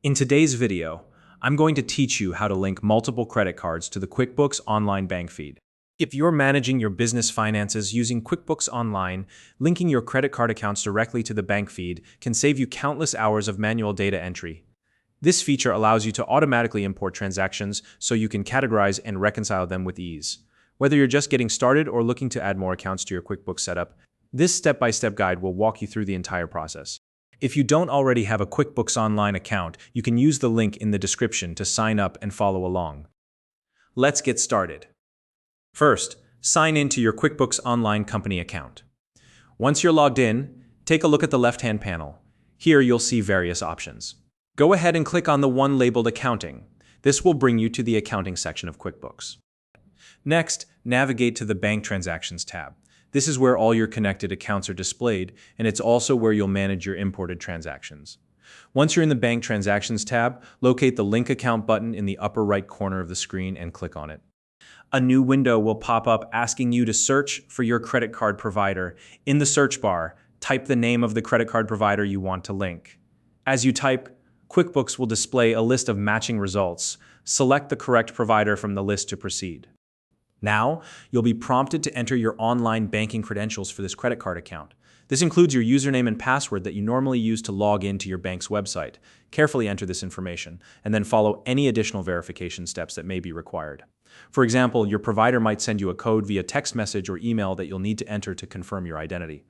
In today's video, I'm going to teach you how to link multiple credit cards to the QuickBooks online bank feed. If you're managing your business finances using QuickBooks Online, linking your credit card accounts directly to the bank feed can save you countless hours of manual data entry. This feature allows you to automatically import transactions so you can categorize and reconcile them with ease. Whether you're just getting started or looking to add more accounts to your QuickBooks setup, this step-by-step guide will walk you through the entire process. If you don't already have a QuickBooks Online account, you can use the link in the description to sign up and follow along. Let's get started. First, sign in to your QuickBooks Online company account. Once you're logged in, take a look at the left-hand panel. Here you'll see various options. Go ahead and click on the one labeled Accounting. This will bring you to the Accounting section of QuickBooks. Next, navigate to the Bank Transactions tab. This is where all your connected accounts are displayed, and it's also where you'll manage your imported transactions. Once you're in the Bank Transactions tab, locate the Link Account button in the upper right corner of the screen and click on it. A new window will pop up asking you to search for your credit card provider. In the search bar, type the name of the credit card provider you want to link. As you type, QuickBooks will display a list of matching results. Select the correct provider from the list to proceed. Now, you'll be prompted to enter your online banking credentials for this credit card account. This includes your username and password that you normally use to log into your bank's website. Carefully enter this information, and then follow any additional verification steps that may be required. For example, your provider might send you a code via text message or email that you'll need to enter to confirm your identity.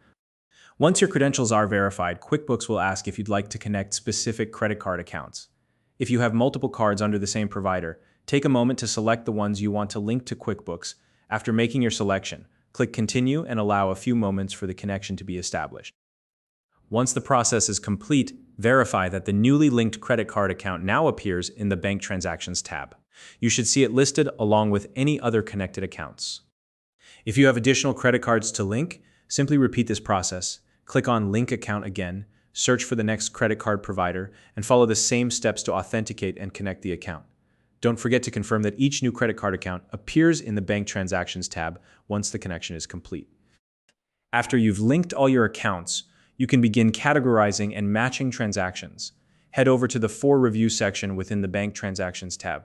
Once your credentials are verified, QuickBooks will ask if you'd like to connect specific credit card accounts. If you have multiple cards under the same provider, take a moment to select the ones you want to link to QuickBooks. After making your selection, click Continue and allow a few moments for the connection to be established. Once the process is complete, verify that the newly linked credit card account now appears in the Bank Transactions tab. You should see it listed along with any other connected accounts. If you have additional credit cards to link, simply repeat this process. Click on Link Account again, search for the next credit card provider, and follow the same steps to authenticate and connect the account. Don't forget to confirm that each new credit card account appears in the Bank Transactions tab once the connection is complete. After you've linked all your accounts, you can begin categorizing and matching transactions. Head over to the For Review section within the Bank Transactions tab.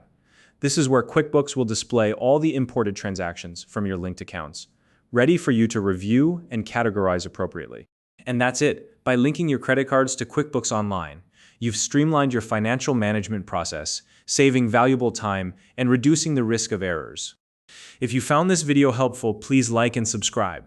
This is where QuickBooks will display all the imported transactions from your linked accounts, ready for you to review and categorize appropriately. And that's it. By linking your credit cards to QuickBooks Online, you've streamlined your financial management process, saving valuable time and reducing the risk of errors. If you found this video helpful, please like and subscribe.